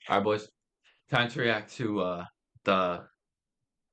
All right, boys. Time to react to the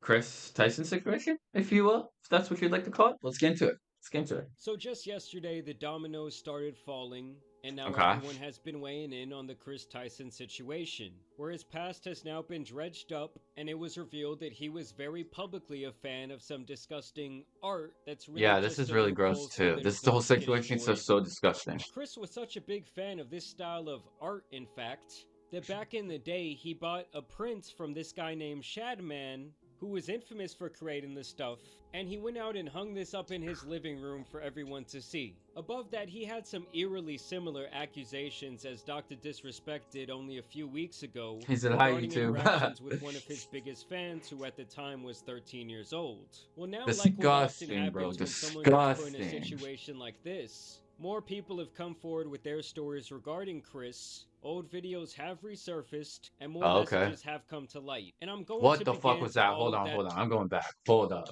Kris Tyson situation, if you will, if that's what you'd like to call it. Let's get into it. Let's get into it. So just yesterday, the dominoes started falling, and now Okay. everyone has been weighing in on the Kris Tyson situation, where his past has now been dredged up, and it was revealed that he was very publicly a fan of some disgusting art that's really Yeah, this just is a really gross loophole so too. that This his the whole movies get situation is so enjoyed. so disgusting. Kris was such a big fan of this style of art, in fact, that back in the day he bought a print from this guy named Shadman, who was infamous for creating this stuff, and he went out and hung this up in his living room for everyone to see. Above that, he had some eerily similar accusations as Dr. Disrespect did only a few weeks ago He said hi regarding YouTube. interactions with one of his biggest fans who at the time was 13 years old. Well, now, like what often Disgusting, bro. happens when someone gets put in a Disgusting. situation like this, more people have come forward with their stories regarding Kris, old videos have resurfaced, and more Oh, okay. messages have come to light. And I'm going What to the fuck begin was to that? all Hold of on, that hold on. I'm going back. Hold up.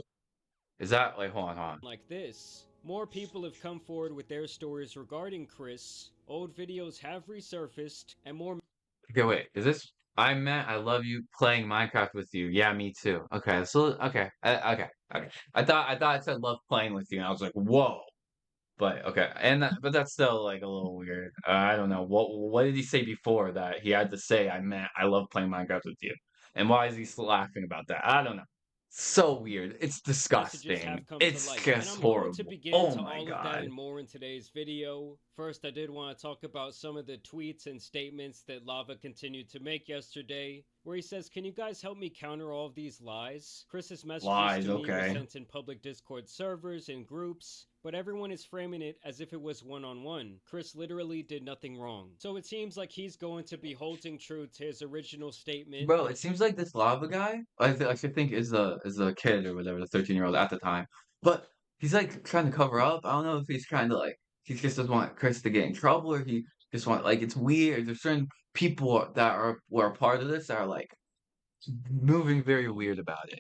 Is that like hold on? like this. More people have come forward with their stories regarding Kris, old videos have resurfaced, and more Okay, wait. Is this? I meant I love you playing Minecraft with you. Yeah, me too. Okay, so okay, okay. I thought it said love playing with you, and I was like, whoa. But okay, but that's still like a little weird. I don't know what did he say before that he had to say I meant I love playing Minecraft with you, and why is he still laughing about that? I don't know. So weird. It's messages have disgusting. come to It's light. And just I'm going to horrible. begin Oh to my all of that god. and more in today's video. First, I did want to talk about some of the tweets and statements that Lava continued to make yesterday, where he says, "Can you guys help me counter all of these lies? Chris's messages to Lies. me were Okay. sent in public Discord servers and groups, but everyone is framing it as if it was one-on-one. Kris literally did nothing wrong." So it seems like he's going to be holding true to his original statement. Bro, it seems like this lava guy, I should think is a kid or whatever, the 13-year-old at the time. But he's like trying to cover up. I don't know if he's trying to like he just doesn't want Chris to get in trouble or he just want like it's weird. There's certain people that were a part of this that are like moving very weird about it.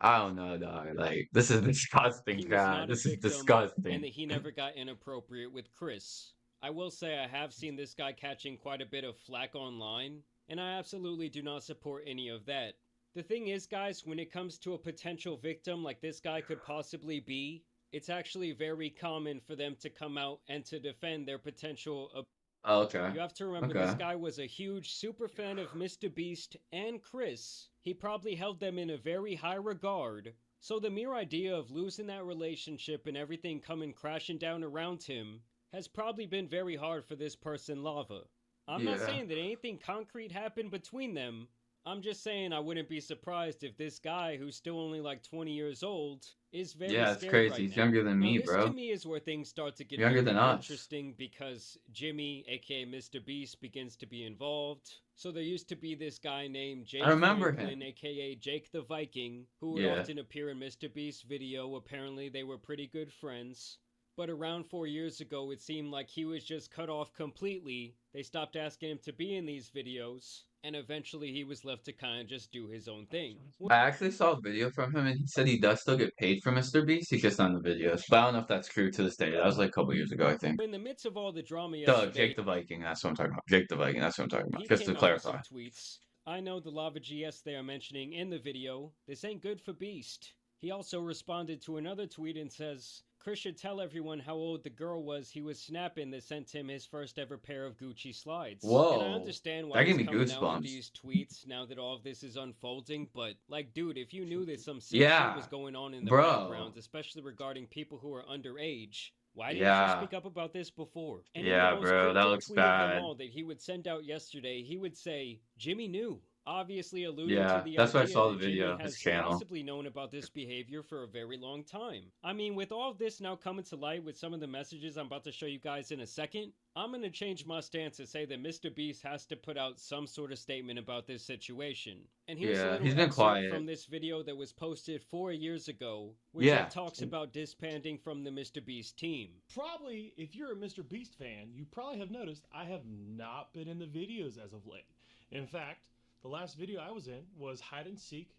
I don't know, dog. Like this is disgusting, He was God. not a This is victim and disgusting. that he never got inappropriate with Kris. I will say I have seen this guy catching quite a bit of flack online, and I absolutely do not support any of that. The thing is, guys, when it comes to a potential victim like this guy could possibly be, it's actually very common for them to come out and to defend their potential. Oh, okay. You have to remember this Okay. guy was a huge super fan of MrBeast and Kris. He probably held them in a very high regard. So the mere idea of losing that relationship and everything coming crashing down around him has probably been very hard for this person, Lava. I'm not Yeah. saying that anything concrete happened between them. I'm just saying I wouldn't be surprised if this guy, who's still only like 20 years old, is very Yeah, it's scared crazy. right He's now. younger than Now, me, this to bro. me is where things start to get Younger very than us. interesting because Jimmy, aka MrBeast, begins to be involved. So there used to be this guy named I Jake remember Franklin, him. aka Jake the Viking, who would Yeah. often appear in MrBeast's video. Apparently, they were pretty good friends. But around 4 years ago, it seemed like he was just cut off completely. They stopped asking him to be in these videos, and eventually he was left to kind of just do his own thing. I actually saw a video from him, and he said he does still get paid for MrBeast. He's just not in the videos. But I don't know if that's true to this day. That was like a couple years ago, I think. In the midst of all the drama Doug, yesterday, Jake the Viking. That's what I'm talking about. Jake the Viking. That's what I'm talking about. he Just to came out with clarify. some tweets. "I know the Lava GS they are mentioning in the video. This ain't good for Beast." He also responded to another tweet and says, "Kris should tell everyone how old the girl was he was snapping that sent him his first ever pair of Gucci slides." And I Whoa. understand why That gave he's me coming out with goosebumps. these tweets now that all of this is unfolding, but like, dude, if you knew that some sick shit was Yeah. going on in the Bro. background, especially regarding people who are underage, why didn't you Yeah. speak up about this before? And in the Yeah, most bro. That cryptic looks tweet of them bad. all that he would send out yesterday, he would say, "Jimmy knew." Obviously alluding to Yeah. the That's why I idea saw the that Jimmy video. His has channel. possibly known about this behavior for a very long time. I mean, with all of this now coming to light with some of the messages I'm about to show you guys in a second, I'm going to change my stance and say that MrBeast has to put out some sort of statement about this situation. And here's a Yeah. little He's been excerpt quiet. from this video that was posted 4 years ago, where Jake Yeah. talks about disbanding from the MrBeast team. Probably, if you're a MrBeast fan, you probably have noticed I have not been in the videos as of late. In fact, the last video I was in was Hide and Seek,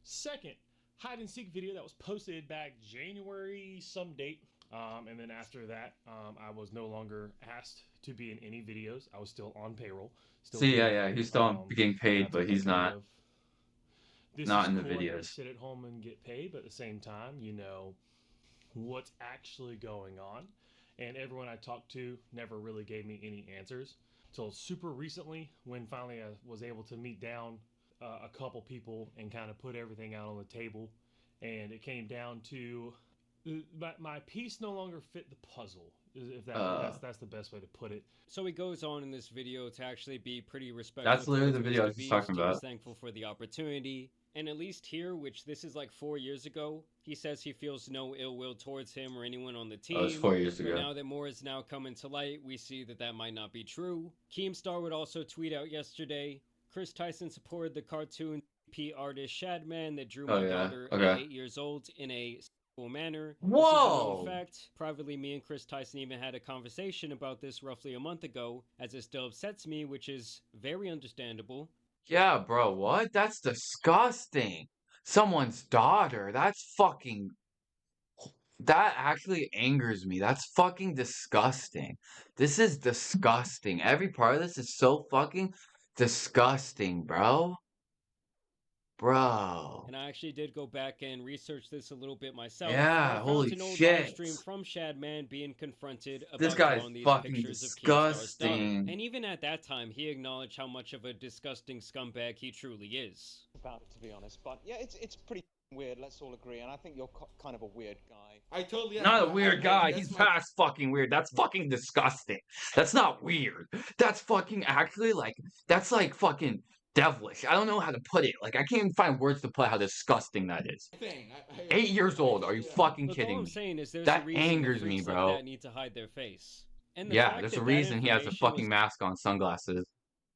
second hide and seek video that was posted back January some date. And then after that, I was no longer asked to be in any videos. I was still on payroll, still See, yeah, getting yeah, paid. he's still getting And I paid, but took that he's kind not of, this not is in the cool. I get to videos. sit at home and get paid, but at the same time, you know what's actually going on. And everyone I talked to never really gave me any answers until super recently, when finally I was able to meet down a couple people and kind of put everything out on the table. And it came down to my piece no longer fit the puzzle. If Uh, that's the best way to put it. So he goes on in this video to actually be pretty respectful that's literally towards the video I Mr. was just talking Beast. He's about. thankful for the opportunity. And at least here, which this is like 4 years ago, he says he feels no ill will towards him or anyone on the Oh, it's team. 4 years But ago. now that more is now coming to light, we see that that might not be true. Keemstar would also tweet out yesterday, Kris Tyson supported the cartoon P artist Shadman that drew Oh my yeah. daughter at Okay. 8 years old in a manner. This is a known Whoa. fact. Privately, me and Kris Tyson even had a conversation about this roughly a month ago, as it still upsets me, which is very understandable. Yeah, bro. What? That's disgusting. Someone's daughter. That's fucking. That actually angers me. That's fucking disgusting. This is disgusting. Every part of this is so fucking disgusting, bro. Bro. And I actually did go back and research this a little bit myself, and I Yeah, found holy an old live shit. stream from Shadman being confronted This about guy is drawing these fucking pictures of Keemstar's daughter. disgusting. And even at that time, he acknowledged how much of a disgusting scumbag he truly is. About it, to be honest, but yeah, it's pretty weird. Let's all agree, and I think you're kind of a weird guy. I totally am. Not a weird guy. that's He's my past fucking weird. That's fucking disgusting. That's not weird. That's fucking actually like that's like fucking devilish. I don't know how to put it. Like I can't even find words to put how disgusting that is. thing. 8 years old. Are you fucking Look, all kidding I'm me? saying is there's a That reason that angers me, freaks like bro. that need to hide their face. And the Yeah, fact there's that a that reason he has a information fucking was mask on, sunglasses.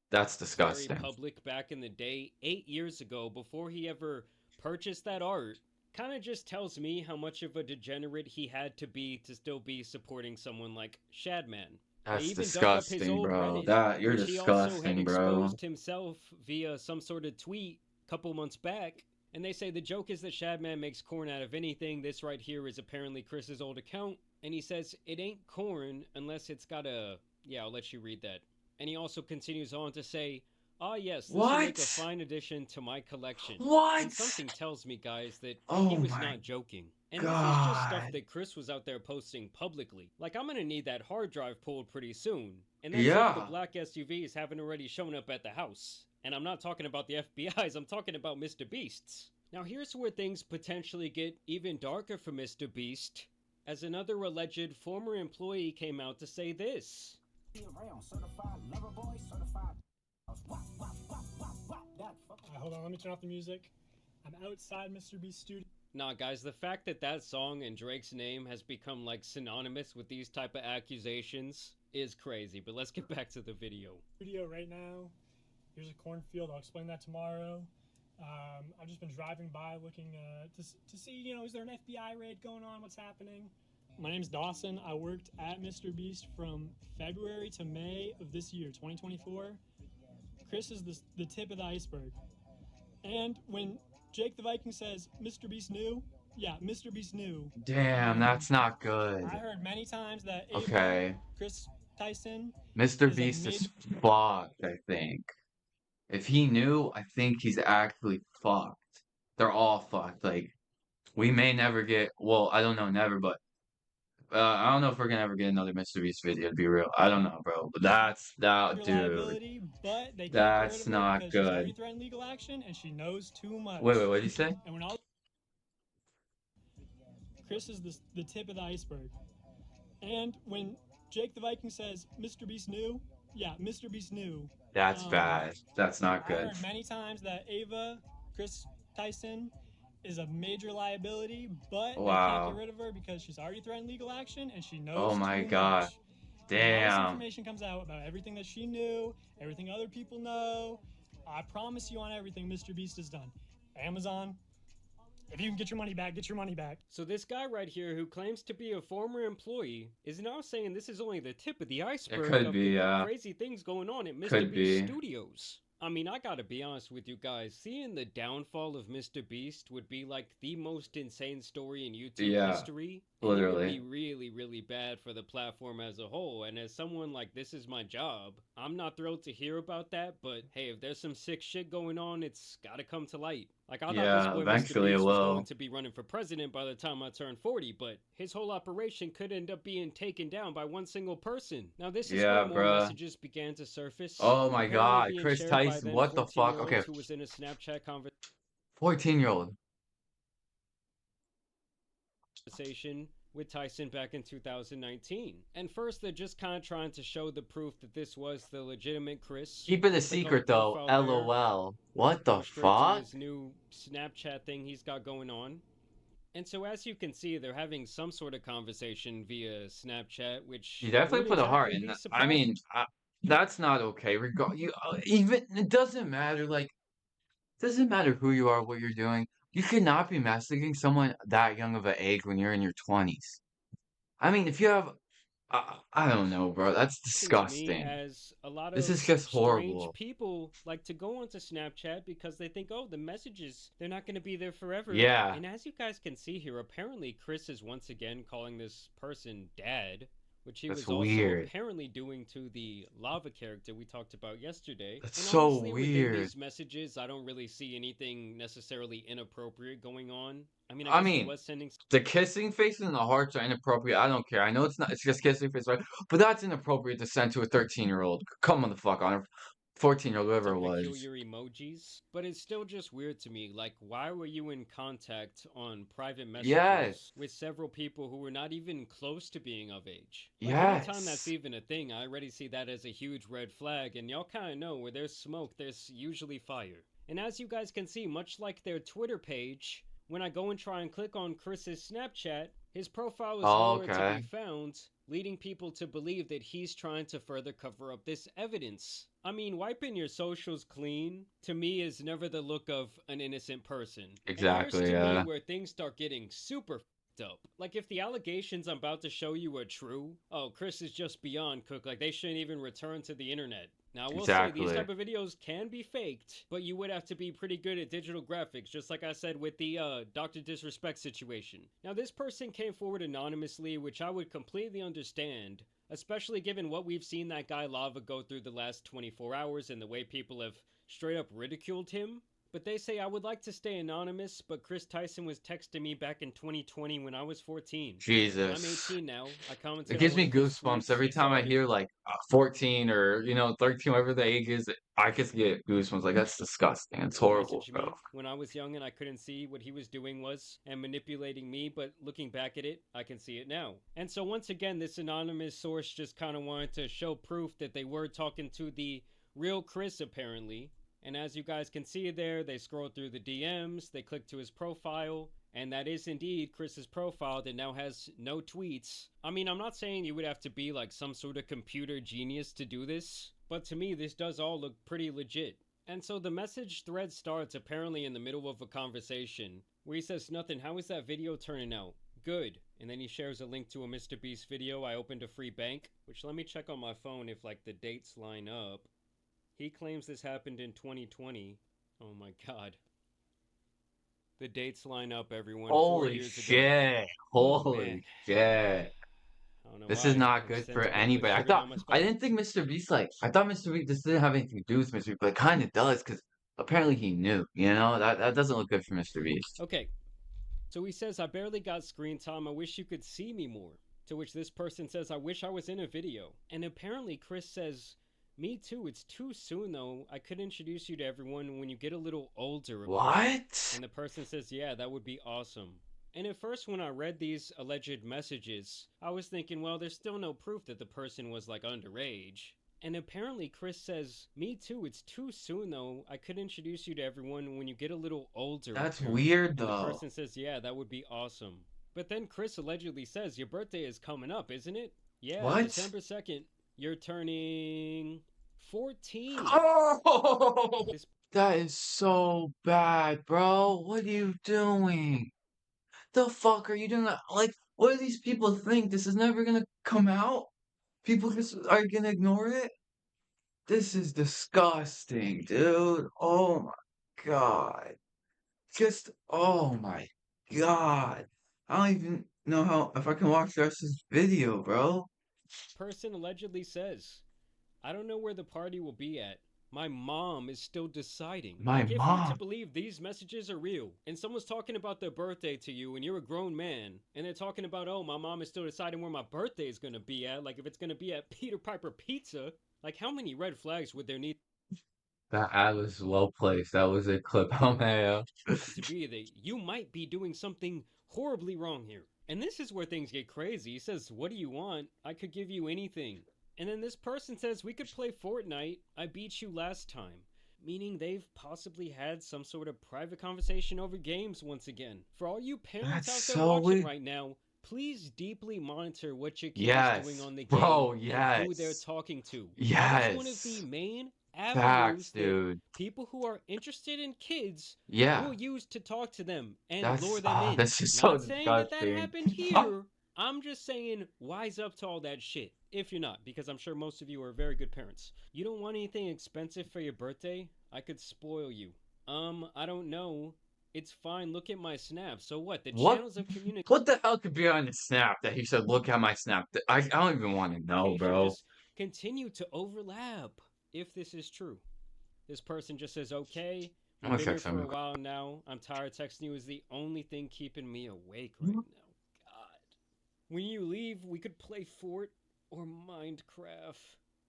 That's very disgusting. public back in the day, 8 years ago, before he ever purchased that art, kind of just tells me how much of a degenerate he had to be to still be supporting someone like Shadman. They That's even dug up his disgusting, old bro. Reddit, You're which he also had disgusting, bro. exposed himself via some sort of tweet a couple months back. And they say the joke is that Shadman makes corn out of anything. This right here is apparently Chris's old account. And he says it ain't corn unless it's got a... Yeah, I'll let you read that. And he also continues on to say, ah yes, this will make a What? fine addition to my collection. And What? something tells me, guys, that Oh he was my not joking. And this is just stuff God. that Kris was out there posting publicly. Like, I'm gonna need that hard drive pulled pretty soon. And that's if the Yeah. black SUVs haven't already shown up at the house. And I'm not talking about the FBI's, I'm talking about MrBeast's. Now here's where things potentially get even darker for MrBeast, as another alleged former employee came out to say this. Hold on, let me turn off the music. I'm outside MrBeast studio. Nah, guys, the fact that that song and Drake's name has become like synonymous with these type of accusations is crazy. But let's get back to the video. Right now. Here's a cornfield. I'll explain that tomorrow. I've just been driving by looking to see, you know, is there an FBI raid going on? What's happening? My name's Dawson. I worked at MrBeast from February to May of this year, 2024. Kris is the tip of the iceberg. And when Jake the Viking says, MrBeast knew, yeah, MrBeast knew. Damn, that's not good. I heard many times that Ava, Okay. Kris Tyson, Mr. Beast is fucked, I think. If he knew, I think he's actually fucked. They're all fucked. Like, we may never get, well, I don't know, never, but I don't know if we're gonna ever get another Mr. Beast video, to be real. I don't know, bro. But that, dude. liability, but they can't That's get rid of her not because good. she's already threatened legal action and she knows too much. Wait, what did you say? And when all Kris is the tip of the iceberg. And when Jake the Viking says, MrBeast knew, yeah, MrBeast knew. That's bad. That's not I good. heard many times that Ava, Kris Tyson, is a major liability, but they can't get rid of her because she's already threatened legal action and she knows Oh my too God. much. When all this Damn. information comes out about everything that she knew, everything other people know, I promise you on everything MrBeast has done. Amazon, if you can get your money back, get your money back. So this guy right here, who claims to be a former employee, is now saying this is only the tip of the iceberg could of be, the yeah. crazy things going on at Could MrBeast be. Studios. I mean, I gotta be honest with you guys. Seeing the downfall of MrBeast would be like the most insane story in YouTube Yeah, history, and it would be literally. really, really bad for the platform as a whole. And as someone like this is my job, I'm not thrilled to hear about that. But hey, if there's some sick shit going on, it's gotta come to light. Like, I thought this Yeah, boy eventually it MrBeast was going will. to be running for president by the time I turned 40, but his whole operation could end up being taken down by one single person. Now, this is where Yeah, more bruh. messages began to surface, Oh my apparently God, being Kris shared by Tyson, then what the fuck? 14-year-old Okay, who was in a Snapchat 14-year-old. conversation with Tyson back in 2019. And first, they're just kind of trying to show the proof that this was the legitimate Kris. Keep it a You click on the secret though, profile there, LOL. What the go straight to fuck? his new Snapchat thing he's got going on. And so, as you can see, they're having some sort of conversation via Snapchat, You which definitely wouldn't put a heart exactly in be that. I surprising. mean, that's not okay. Even it doesn't matter. Like, doesn't matter who you are, what you're doing. You should not be messaging someone that young of an age when you're in your 20s. I mean, if you have, I don't know, bro. That's To me, disgusting. as a lot This is of just strange horrible. people like to go onto Snapchat because they think, oh, the messages, they're not going to be there forever. Yeah, And as you guys can see here, apparently Kris is once again calling this person dad, which he that's was also weird. apparently doing to the lava character we talked about yesterday. That's And so honestly, within weird. these messages, I don't really see anything necessarily inappropriate going on. I mean, I I guess he mean, was sending the kissing faces and the hearts are inappropriate. I don't care. I know it's not. It's just kissing face, right? But that's inappropriate to send to a 13-year-old. Come on the fuck on, 14-year-old, whoever some it was. peculiar emojis, but it's still just weird to me. Like, why were you in contact on private messages Yes, with several people who were not even close to being of age? Like, anytime that's yes. even a thing, I already see that as a huge red flag, and y'all kind of know where there's smoke, there's usually fire. And as you guys can see, much like their Twitter page, when I go and try and click on Kris's Snapchat, his profile is Oh, nowhere to be okay. found, leading people to believe that he's trying to further cover up this evidence. I mean, wiping your socials clean, to me, is never the look of an innocent person. And here's Exactly. to me Yeah. where things start getting super up. Like, if the allegations I'm about to show you are true, oh, Kris is just beyond cook. Like, they shouldn't even return to the internet. Now, I will say these Exactly. type of videos can be faked, but you would have to be pretty good at digital graphics, just like I said with the Dr. Disrespect situation. Now, this person came forward anonymously, which I would completely understand, especially given what we've seen that guy Lava go through the last 24 hours and the way people have straight up ridiculed him. But they say I would like to stay anonymous, but Kris Tyson was texting me back in 2020 when I was 14. I'm Jesus. 18 now. I It commented on gives one me of his goosebumps tweets. every He time saw I it. hear like 14 or 13, whatever the age is. I just get goosebumps. Like that's disgusting. It's horrible, Messaged bro. me when I was young and I couldn't see what he was doing was and manipulating me, but looking back at it, I can see it now. And so once again, this anonymous source just kind of wanted to show proof that they were talking to the real Kris apparently. And as you guys can see there, they scroll through the DMs, they click to his profile, and that is indeed Kris's profile that now has no tweets. I mean, I'm not saying you would have to be like some sort of computer genius to do this, but to me, this does all look pretty legit. And so the message thread starts apparently in the middle of a conversation where he says, Nothing, how is that video turning out? Good. And then he shares a link to a MrBeast video. I opened a free bank, which let me check on my phone if like the dates line up. He claims this happened in 2020. Oh my god. The dates line up, everyone. 4 Holy years ago. shit. Oh man. Holy shit. I don't know This is why. not I'm good for sentimentally anybody. sugar down my I spine. didn't think Mr. Beast like I thought Mr. Beast this didn't have anything to do with Mr. Beast, but it kind of does because apparently he knew. You know that doesn't look good for Mr. Beast. Okay, so he says, I barely got screen time. I wish you could see me more. To which this person says, I wish I was in a video. And apparently, Kris says, Me too. It's too soon, though. I could introduce you to everyone when you get a little older, apparently. What? And the person says, Yeah, that would be awesome. And at first, when I read these alleged messages, I was thinking, well, there's still no proof that the person was like underage. And apparently, Kris says, Me too, it's too soon though. I could introduce you to everyone when you get a little older, That's apparently. weird And the though. person says, Yeah, that would be awesome. But then Kris allegedly says, Your birthday is coming up, isn't it? Yeah, What? December 2nd. You're turning 14. Oh, This that is so bad, bro. What are you doing? The fuck are you doing? Like, what do these people think? This is never gonna come out? People just are gonna ignore it? This is disgusting, dude. Oh my God. Just, oh my God. I don't even know how, if I can watch the rest of this video, bro. Person allegedly says, I don't know where the party will be at. My mom is still deciding. My Like, if you're to mom. believe these messages are real, and someone's talking about their birthday to you, and you're a grown man, and they're talking about, oh, my mom is still deciding where my birthday is gonna be at, like if it's gonna be at Peter Piper Pizza, like how many red flags would there need That was well placed. That was a clip. Oh man. to be that you might be doing something horribly wrong here? And this is where things get crazy. He says, what do you want? I could give you anything. And then this person says, we could play Fortnite. I beat you last time. Meaning they've possibly had some sort of private conversation over games once again. For all you parents That's out there so watching weird. right now, please deeply monitor what your kid is doing Yes, on the bro. game and who they're Yes. talking to. That is one of the Yes. main Facts, avenues that dude. people who are interested in kids Yeah. will use to talk to them and lure them in. That's just so Not saying that disgusting. happened here. I'm just saying wise up to all that shit. If you're not, because I'm sure most of you are very good parents. You don't want anything expensive for your birthday? I could spoil you. I don't know. It's fine. Look at my snap. So what? The What? channels of communication What the hell could be on the snap that he said, look at my snap? I don't even want to know, bro. just continue to overlap. If this is true. This person just says, okay, I'm we've gonna been here text for him. a while now. I'm tired. Texting you is the only thing keeping me awake right now. God. When you leave, we could play Fort or Minecraft.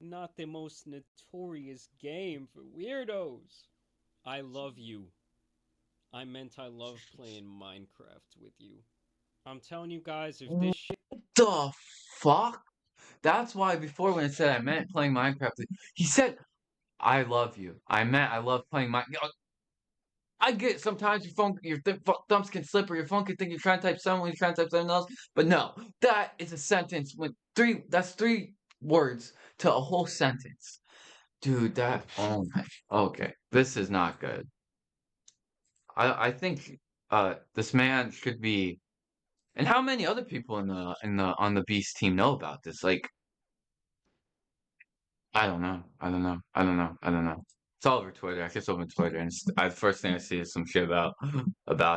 Not the most notorious game for weirdos. I love you. I meant I love playing Minecraft with you. I'm telling you guys, if this shit The fuck? That's why before when it said I meant playing Minecraft, he said, I love you. I meant I love playing Minecraft. I get sometimes thumbs can slip or your phone can think you're trying to type something when you're trying to type something else. But no, that is a sentence with that's three words to a whole sentence. Dude, oh my, okay. This is not good. I think this man should be, and how many other people on the Beast team know about this? Like, I don't know. I don't know. I don't know. I don't know. It's all over Twitter. I just open Twitter and the first thing I see is some shit about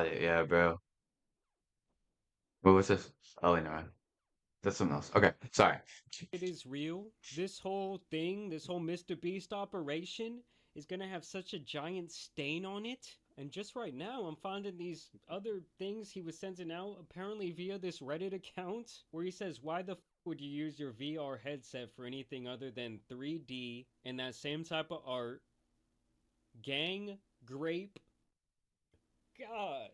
it. Yeah, bro. What was this? Oh, wait, no. That's something else. Okay, sorry. is real, this whole thing, this whole MrBeast operation is gonna have such a giant stain on it. And just right now, I'm finding these other things he was sending out, apparently via this Reddit account, where he says, why the would you use your VR headset for anything other than 3D and that same type of art? Gang, grape, God.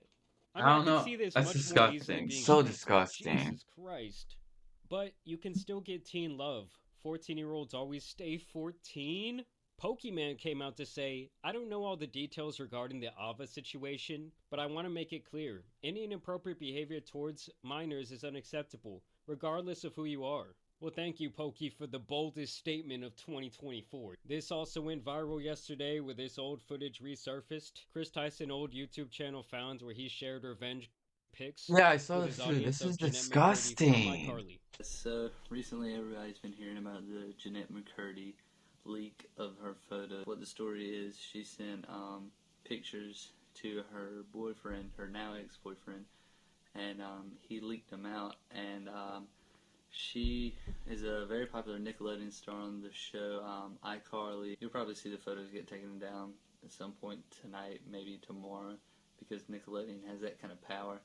I mean, I I don't could know. see this That's much more easily disgusting. being So censored. disgusting. Jesus Christ. But you can still get teen love. 14-year-olds always stay 14. Pokemon came out to say, I don't know all the details regarding the Ava situation, but I want to make it clear. Any inappropriate behavior towards minors is unacceptable, regardless of who you are. Well, thank you, Pokey, for the boldest statement of 2024. This also went viral yesterday with this old footage resurfaced. Kris Tyson old YouTube channel found where he shared revenge pics Yeah, I saw with this his too. audience This is of Jeanette McCurdy from disgusting. iCarly. So recently everybody's been hearing about the Jeanette McCurdy leak of her photo. What the story is, she sent pictures to her boyfriend, her now ex-boyfriend, and he leaked them out. And she is a very popular Nickelodeon star on the show iCarly. You'll probably see the photos get taken down at some point tonight, maybe tomorrow, because Nickelodeon has that kind of power.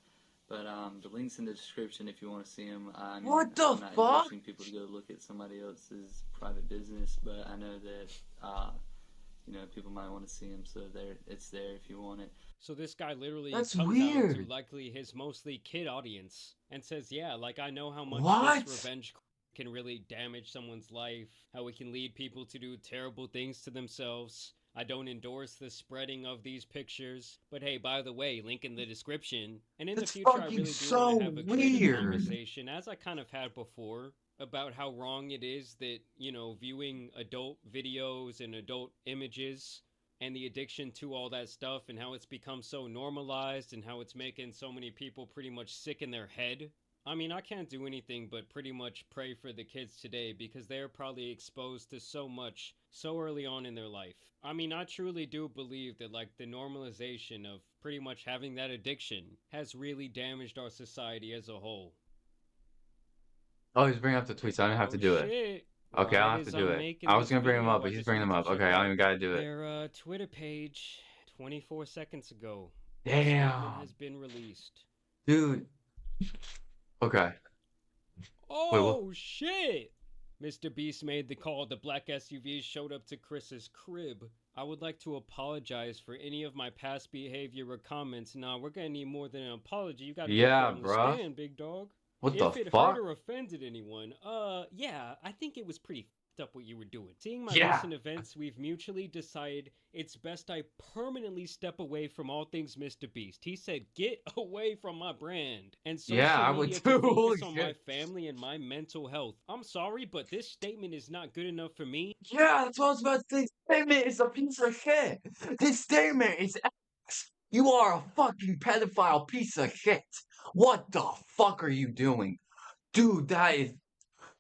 But the link's in the description if you want to see them. I mean, What the I'm not fuck? endorsing people to go look at somebody else's private business, but I know that people might want to see them, so it's there if you want it. So this guy literally That's comes out weird. to likely his mostly kid audience and says, yeah, like I know how much What? this revenge can really damage someone's life, how it can lead people to do terrible things to themselves. I don't endorse the spreading of these pictures, but hey, by the way, link in the description. And in That's the future, I fucking really do so want to have a candid weird. conversation, as I kind of had before, about how wrong it is that, viewing adult videos and adult images and the addiction to all that stuff and how it's become so normalized and how it's making so many people pretty much sick in their head. I mean, I can't do anything but pretty much pray for the kids today because they're probably exposed to so much so early on in their life. I mean, I truly do believe that, like, the normalization of pretty much having that addiction has really damaged our society as a whole. Oh, he's bringing up the tweets. I don't have to Oh do it. shit. Okay, I Right don't have to as do I'm it. making I was this gonna bring him up, video, but I he's just bringing went them to up. check Okay, I don't out even gotta do it. their Twitter page 24 seconds ago. A statement Damn, has been released. dude. Okay. Wait, what? Oh shit! MrBeast made the call. The black SUV showed up to Kris's crib. I would like to apologize for any of my past behavior or comments. Nah, we're gonna need more than an apology. You gotta get Yeah, that on the bruh. stand, big dog. What the If it hurt fuck? or offended anyone, yeah, I think it was pretty fed up what you were doing. Seeing my Yeah. recent events, we've mutually decided it's best I permanently step away from all things MrBeast. He said, get away from my brand and Yeah, social I would media too. to Holy focus on my shit. family and my mental health. I'm sorry, but this statement is not good enough for me. Yeah, that's what I was about to say. This statement is a piece of shit. This statement is X. You are a fucking pedophile piece of shit. What the fuck are you doing? Dude, that is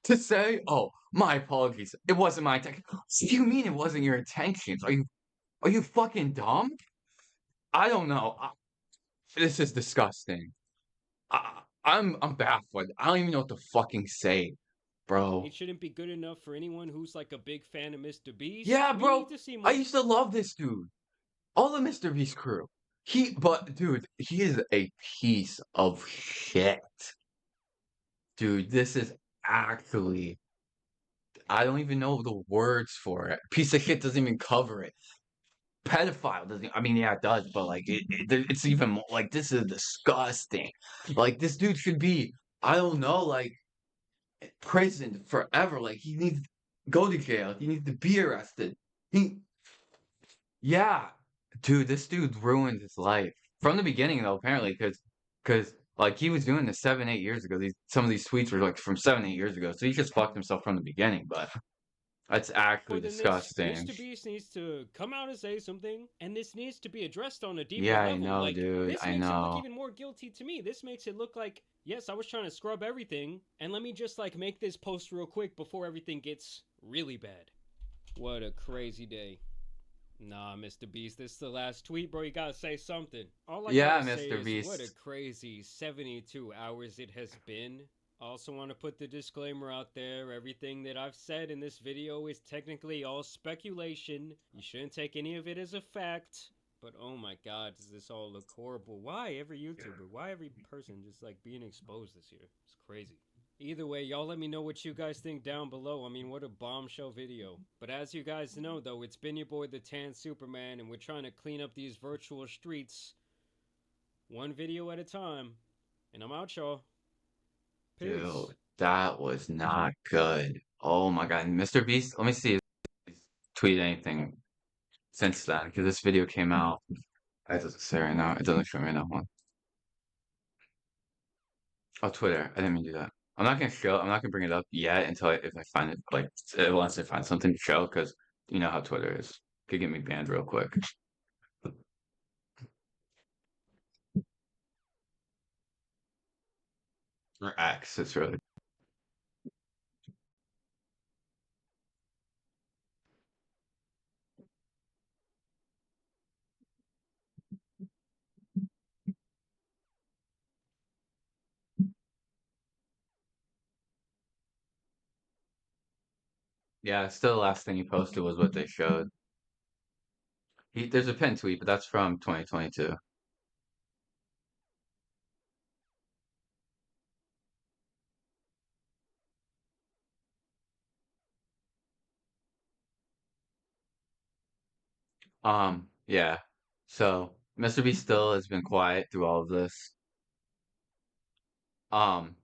to say, oh, my apologies. It wasn't my intention. What do you mean it wasn't your intentions? Are you fucking dumb? I don't know. This is disgusting. I'm baffled. I don't even know what to fucking say, bro. It shouldn't be good enough for anyone who's like a big fan of MrBeast. Yeah, We need bro. to see I more. used to love this dude. All the MrBeast crew. But dude, he is a piece of shit. Dude, this is actually, I don't even know the words for it. Piece of shit doesn't even cover it. Pedophile doesn't, I mean, yeah, it does, but like, it's even more, like, this is disgusting. Like, this dude should be, I don't know, like, prison forever. Like, he needs to go to jail. He needs to be arrested. He, yeah, dude, this dude ruined his life from the beginning, though. Apparently, because like he was doing this 7, 8 years ago. Some of these tweets were like from 7, 8 years ago. So he just fucked himself from the beginning. But that's actually More than this, disgusting. MrBeast needs to come out and say something, and this needs to be addressed on a deeper Yeah, I level. know, Like, dude. this I makes it look know. even more guilty to me. This makes it look like, yes, I was trying to scrub everything, and let me just like make this post real quick before everything gets really bad. What a crazy day. Nah, MrBeast, this is the last tweet, bro. You gotta say something. All I Yeah, gotta say Mr. is what a Beast. crazy 72 hours it has been. I also want to put the disclaimer out there. Everything that I've said in this video is technically all speculation. You shouldn't take any of it as a fact. But oh my god, does this all look horrible? Why every YouTuber? Why every person just like being exposed this year? It's crazy. Either way, y'all let me know what you guys think down below. I mean, what a bombshell video. But as you guys know, though, it's been your boy, the Tan Superman, and we're trying to clean up these virtual streets one video at a time. And I'm out, y'all. Peace. Dude, that was not good. Oh my God, Mr. Beast. Let me see if he's tweeted anything since then because this video came out. It doesn't say right now. It doesn't show me right now. Oh, Twitter. I didn't mean to do that. I'm not gonna bring it up yet until if I find it, like, unless I find something to show, because you know how Twitter is. Could get me banned real quick. Or X, it's really. Yeah, still the last thing he posted was what they showed. There's a pinned tweet, but that's from 2022. Yeah. So Mr. B still has been quiet through all of this. Um,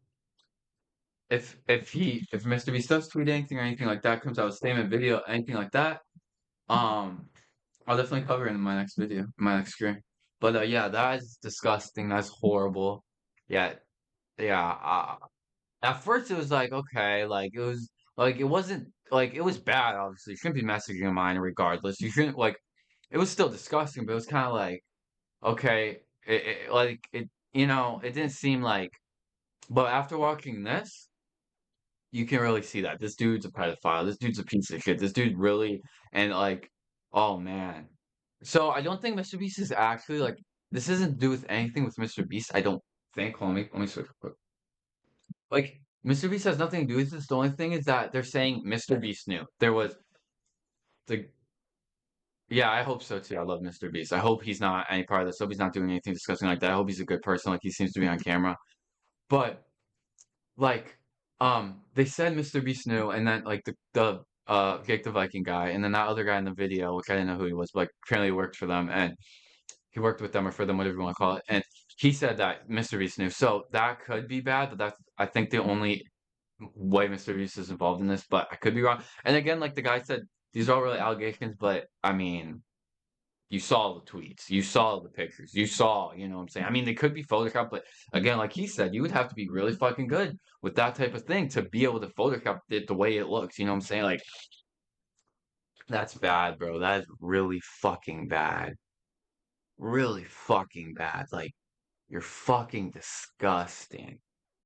if Mr. Beast does tweet anything or anything like that comes out, a statement, video, anything like that, um, I'll definitely cover it in my next video, my next screen. But yeah, that is disgusting. That's horrible. Yeah, yeah. At first it was like okay, like it was like it wasn't like it was bad. Obviously, you shouldn't be messaging a minor regardless. You shouldn't like. It was still disgusting, but it was kind of like okay, like it. You know, it didn't seem like. But after watching this. you can really see that this dude's a pedophile. This dude's a piece of shit. This dude really and like, oh man. So I don't think MrBeast is actually like this doesn't do with anything with MrBeast. I don't think. Hold on, let me switch real quick. Like MrBeast has nothing to do with this. The only thing is that they're saying MrBeast knew. There was the yeah, I hope so too. I love MrBeast. I hope he's not any part of this. I hope he's not doing anything disgusting like that. I hope he's a good person, like he seems to be on camera. But like, they said MrBeast knew, and then like the Jake the Viking guy, and then that other guy in the video, which I didn't know who he was, but like apparently he worked for them, and he worked with them or for them, whatever you want to call it, and he said that MrBeast knew. So that could be bad, but that's I think the only way MrBeast is involved in this, but I could be wrong. And again, like the guy said, these are all really allegations, but I mean, you saw the tweets, you saw the pictures, you saw, you know what I'm saying? I mean, they could be photoshopped, but again, like he said, you would have to be really fucking good with that type of thing to be able to Photoshop it the way it looks, you know what I'm saying? Like, that's bad, bro. That is really fucking bad. Really fucking bad. Like, you're fucking disgusting.